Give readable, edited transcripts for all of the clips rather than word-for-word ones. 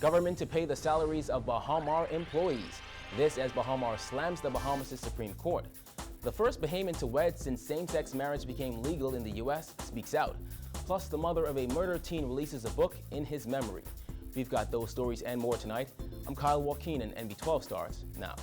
Government to pay the salaries of Baha Mar employees. This as Baha Mar slams the Bahamas' Supreme Court. The first Bahamian to wed since same-sex marriage became legal in the U.S. speaks out. Plus, the mother of a murdered teen releases a book in his memory. We've got those stories and more tonight. I'm Kyle Joaquin, and NB12 starts now.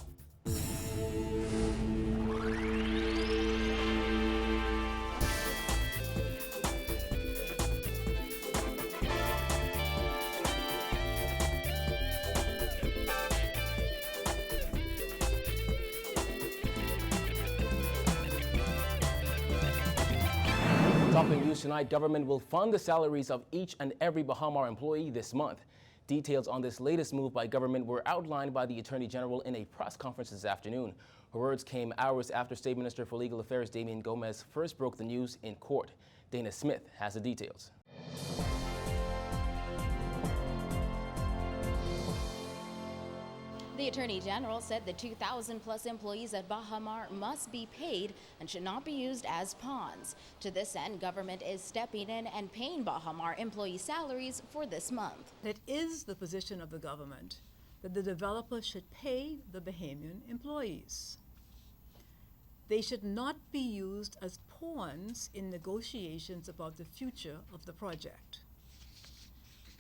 Topping news tonight, government will fund the salaries of each and every Baha Mar employee this month. Details on this latest move by government were outlined by the Attorney General in a press conference this afternoon. Her words came hours after State Minister for Legal Affairs Damian Gomez first broke the news in court. Dana Smith has the details. The Attorney General said the 2,000 plus employees at Baha Mar must be paid and should not be used as pawns. To this end, government is stepping in and paying Baha Mar employee salaries for this month. It is the position of the government that the developer should pay the Bahamian employees. They should not be used as pawns in negotiations about the future of the project.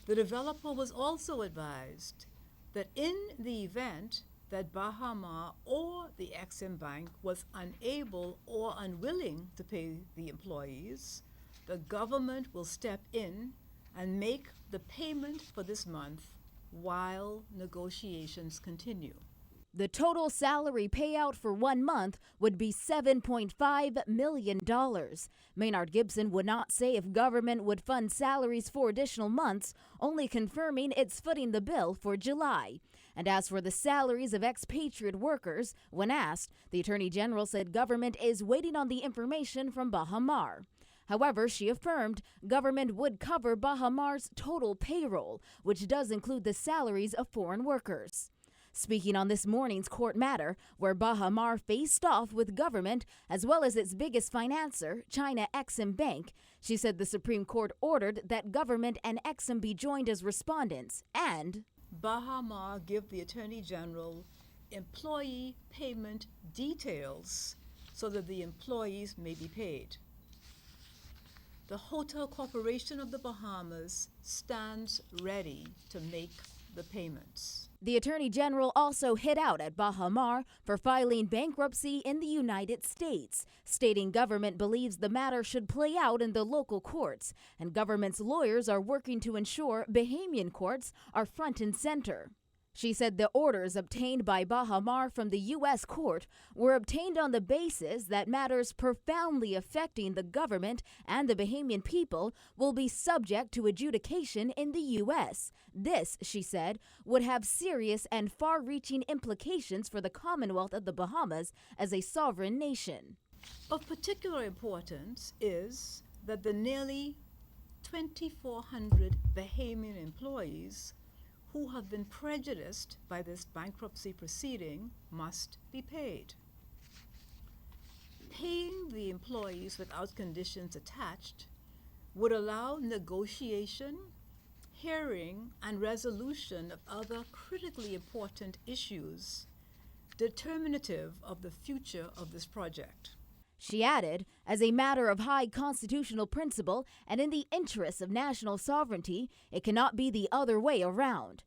The developer was also advised that in the event that Baha Mar or the Exim Bank was unable or unwilling to pay the employees, the government will step in and make the payment for this month while negotiations continue. The total salary payout for 1 month would be $7.5 million. Maynard Gibson would not say if government would fund salaries for additional months, only confirming it's footing the bill for July. And as for the salaries of expatriate workers, when asked, the Attorney General said government is waiting on the information from Baha Mar. However, she affirmed government would cover Baha Mar's total payroll, which does include the salaries of foreign workers. Speaking on this morning's court matter, where Baha Mar faced off with government as well as its biggest financer, China Exim Bank, she said the Supreme Court ordered that government and Exim be joined as respondents and Baha Mar give the Attorney General employee payment details so that the employees may be paid. The Hotel Corporation of the Bahamas stands ready to make the payments. The Attorney General also hit out at Baha Mar for filing bankruptcy in the United States, stating government believes the matter should play out in the local courts, and government's lawyers are working to ensure Bahamian courts are front and center. She said the orders obtained by Baha Mar from the U.S. court were obtained on the basis that matters profoundly affecting the government and the Bahamian people will be subject to adjudication in the U.S. This, she said, would have serious and far-reaching implications for the Commonwealth of the Bahamas as a sovereign nation. Of particular importance is that the nearly 2,400 Bahamian employees who have been prejudiced by this bankruptcy proceeding must be paid. Paying the employees without conditions attached would allow negotiation, hearing, and resolution of other critically important issues determinative of the future of this project. She added, as a matter of high constitutional principle and in the interests of national sovereignty, it cannot be the other way around.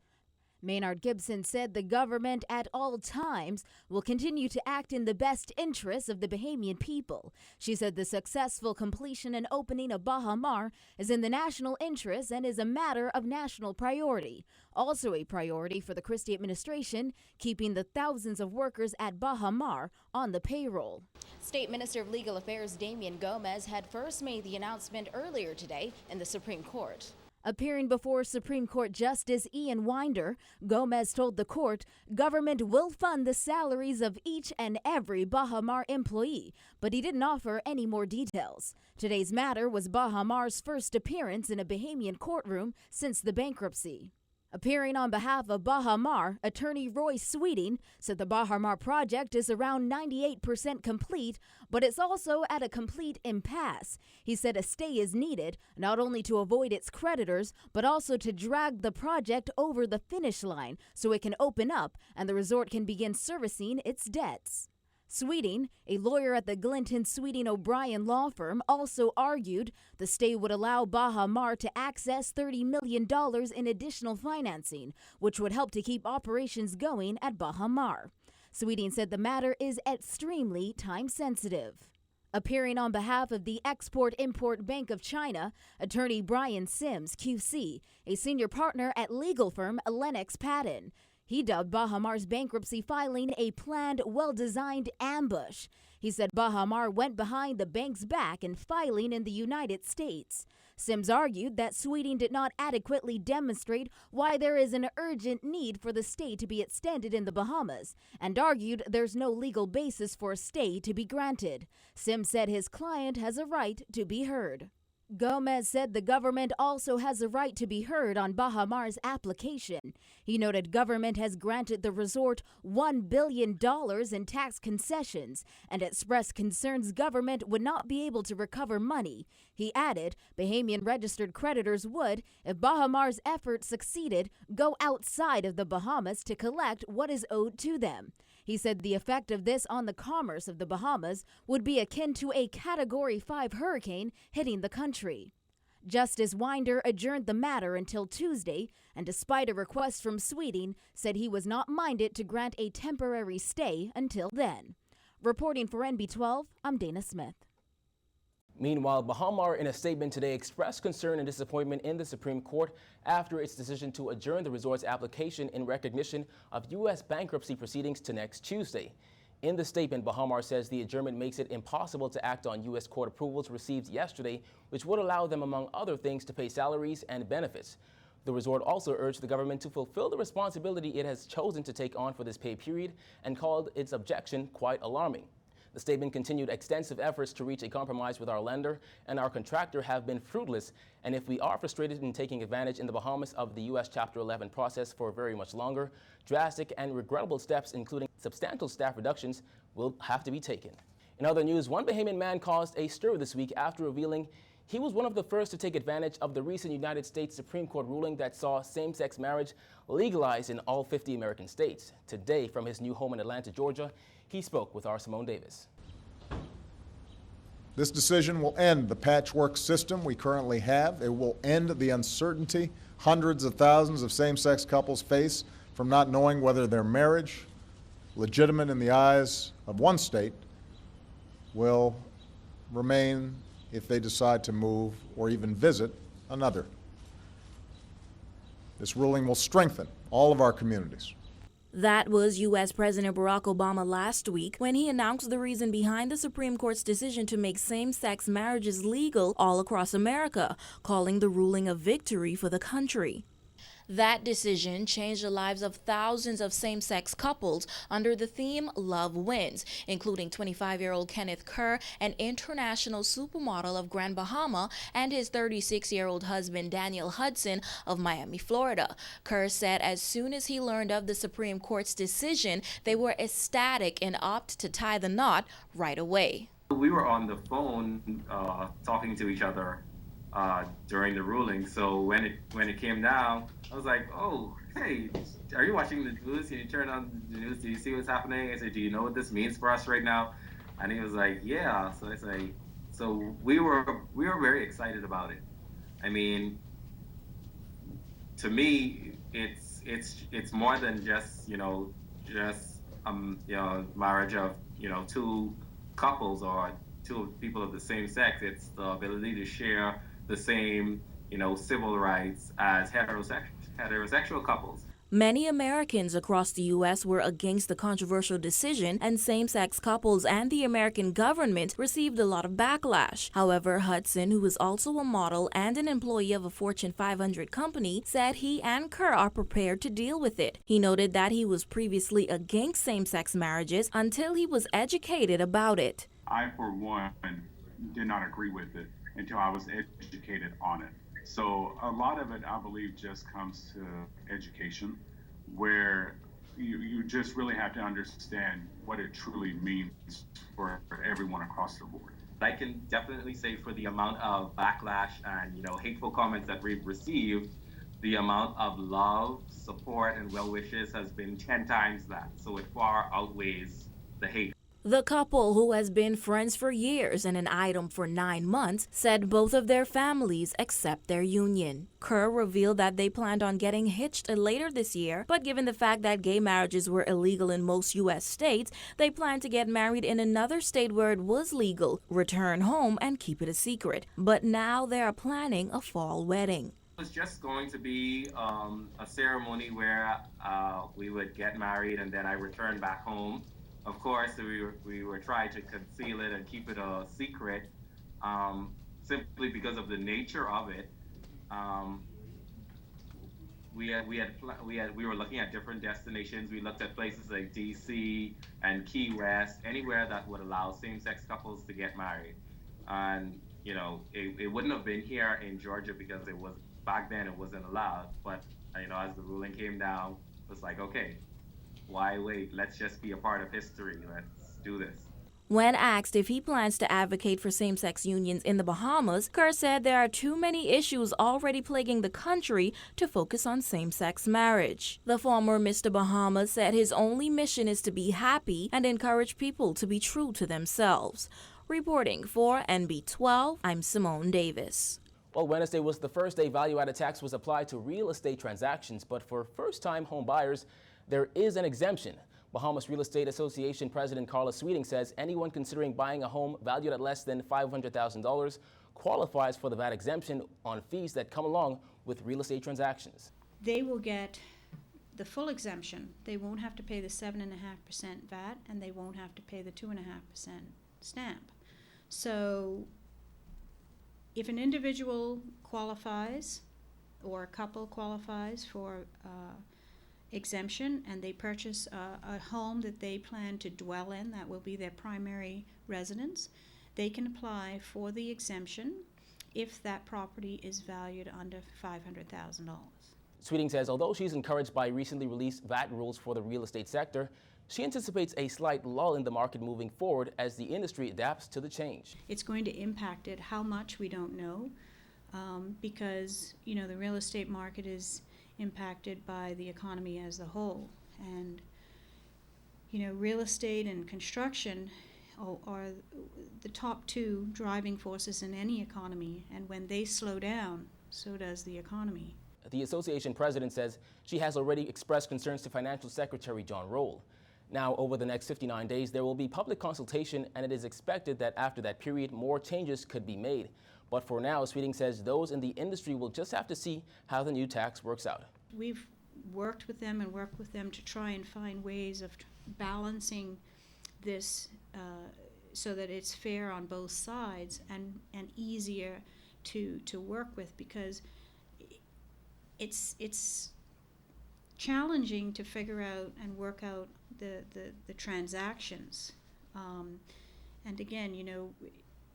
Maynard Gibson said the government at all times will continue to act in the best interests of the Bahamian people. She said the successful completion and opening of Baha Mar is in the national interest and is a matter of national priority. Also a priority for the Christie administration, keeping the thousands of workers at Baha Mar on the payroll. State Minister of Legal Affairs Damian Gomez had first made the announcement earlier today in the Supreme Court. Appearing before Supreme Court Justice Ian Winder, Gomez told the court government will fund the salaries of each and every Baha Mar employee, but he didn't offer any more details. Today's matter was Baha Mar's first appearance in a Bahamian courtroom since the bankruptcy. Appearing on behalf of Baha Mar, attorney Roy Sweeting said the Baha Mar project is around 98% complete, but it's also at a complete impasse. He said a stay is needed, not only to avoid its creditors, but also to drag the project over the finish line so it can open up and the resort can begin servicing its debts. Sweeting, a lawyer at the Glinton Sweeting O'Brien law firm, also argued the stay would allow Baha Mar to access $30 million in additional financing, which would help to keep operations going at Baha Mar. Sweeting said the matter is extremely time-sensitive. Appearing on behalf of the Export-Import Bank of China, attorney Brian Sims, QC, a senior partner at legal firm Lennox Patton. He dubbed Baha Mar's bankruptcy filing a planned, well-designed ambush. He said Baha Mar went behind the bank's back in filing in the United States. Sims argued that Sweeting did not adequately demonstrate why there is an urgent need for the stay to be extended in the Bahamas, and argued there's no legal basis for a stay to be granted. Sims said his client has a right to be heard. Gomez said the government also has a right to be heard on Baha Mar's application. He noted government has granted the resort $1 billion in tax concessions and expressed concerns government would not be able to recover money. He added Bahamian registered creditors would, if Baha Mar's efforts succeeded, go outside of the Bahamas to collect what is owed to them. He said the effect of this on the commerce of the Bahamas would be akin to a Category 5 hurricane hitting the country. Justice Winder adjourned the matter until Tuesday, and despite a request from Sweeting, said he was not minded to grant a temporary stay until then. Reporting for NB12, I'm Dana Smith. Meanwhile, Baha Mar, in a statement today, expressed concern and disappointment in the Supreme Court after its decision to adjourn the resort's application in recognition of U.S. bankruptcy proceedings to next Tuesday. In the statement, Baha Mar says the adjournment makes it impossible to act on U.S. court approvals received yesterday, which would allow them, among other things, to pay salaries and benefits. The resort also urged the government to fulfill the responsibility it has chosen to take on for this pay period and called its objection quite alarming. The statement continued extensive efforts to reach a compromise with our lender and our contractor have been fruitless, and if we are frustrated in taking advantage in the Bahamas of the U.S. Chapter 11 process for very much longer, drastic and regrettable steps, including substantial staff reductions, will have to be taken. In other news, one Bahamian man caused a stir this week after revealing he was one of the first to take advantage of the recent United States Supreme Court ruling that saw same-sex marriage legalized in all 50 American states. Today, from his new home in Atlanta, Georgia, he spoke with our Simone Davis. This decision will end the patchwork system we currently have. It will end the uncertainty hundreds of thousands of same-sex couples face from not knowing whether their marriage, legitimate in the eyes of one state, will remain if they decide to move or even visit another. This ruling will strengthen all of our communities. That was U.S. President Barack Obama last week when he announced the reason behind the Supreme Court's decision to make same-sex marriages legal all across America, calling the ruling a victory for the country. That decision changed the lives of thousands of same-sex couples under the theme Love Wins, including 25-year-old Kenneth Kerr, an international supermodel of Grand Bahama, and his 36-year-old husband Daniel Hudson of Miami, Florida. Kerr said as soon as he learned of the Supreme Court's decision, they were ecstatic and opted to tie the knot right away. We were on the phone talking to each other during the ruling. So when it came down, I was like, oh, hey, are you watching the news? Can you turn on the news? Do you see what's happening? I said, do you know what this means for us right now? And he was like, yeah. So I say, so we were very excited about it. I mean, to me, it's more than just marriage of two couples or two people of the same sex. It's the ability to share the same civil rights as heterosexual couples. Many Americans across the U.S. were against the controversial decision, and same-sex couples and the American government received a lot of backlash. However, Hudson, who is also a model and an employee of a Fortune 500 company, said he and Kerr are prepared to deal with it. He noted that he was previously against same-sex marriages until he was educated about it. I, for one, did not agree with it until I was educated on it. So a lot of it, I believe, just comes to education, where you just really have to understand what it truly means for everyone across the board. I can definitely say for the amount of backlash and hateful comments that we've received, the amount of love, support, and well wishes has been 10 times that. So it far outweighs the hate. The couple, who has been friends for years and an item for 9 months, said both of their families accept their union. Kerr revealed that they planned on getting hitched later this year, but given the fact that gay marriages were illegal in most U.S. states, they planned to get married in another state where it was legal, return home, and keep it a secret. But now they are planning a fall wedding. It was just going to be a ceremony where we would get married and then I returned back home. Of course, we were trying to conceal it and keep it a secret, simply because of the nature of it. We were looking at different destinations. We looked at places like D.C. and Key West, anywhere that would allow same-sex couples to get married. And it wouldn't have been here in Georgia because back then it wasn't allowed. But as the ruling came down, it was like, okay, why wait? Let's just be a part of history. Let's do this. When asked if he plans to advocate for same-sex unions in the Bahamas, Kerr said there are too many issues already plaguing the country to focus on same-sex marriage. The former Mr. Bahamas said his only mission is to be happy and encourage people to be true to themselves. Reporting for NB12, I'm Simone Davis. Well, Wednesday was the first day value-added tax was applied to real estate transactions, but for first-time home buyers, there is an exemption. Bahamas Real Estate Association President Carla Sweeting says anyone considering buying a home valued at less than $500,000 qualifies for the VAT exemption on fees that come along with real estate transactions. They will get the full exemption. They won't have to pay the 7.5% VAT, and they won't have to pay the 2.5% stamp. So if an individual qualifies or a couple qualifies for exemption and they purchase a home that they plan to dwell in, that will be their primary residence, they can apply for the exemption if that property is valued under $500,000. Sweeting says although she's encouraged by recently released VAT rules for the real estate sector, she anticipates a slight lull in the market moving forward as the industry adapts to the change. It's going to impact it. How much, we don't know, because the real estate market is impacted by the economy as a whole. And real estate and construction are the top two driving forces in any economy, and when they slow down, so does the economy. The association president says she has already expressed concerns to Financial Secretary John Roll. Now, over the next 59 days, there will be public consultation, and it is expected that after that period, more changes could be made. But for now, Sweeting says those in the industry will just have to see how the new tax works out. We've worked with them to try and find ways of balancing this so that it's fair on both sides and easier to work with, because it's challenging to figure out and work out the transactions. And again,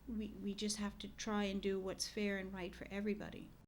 we just have to try and do what's fair and right for everybody.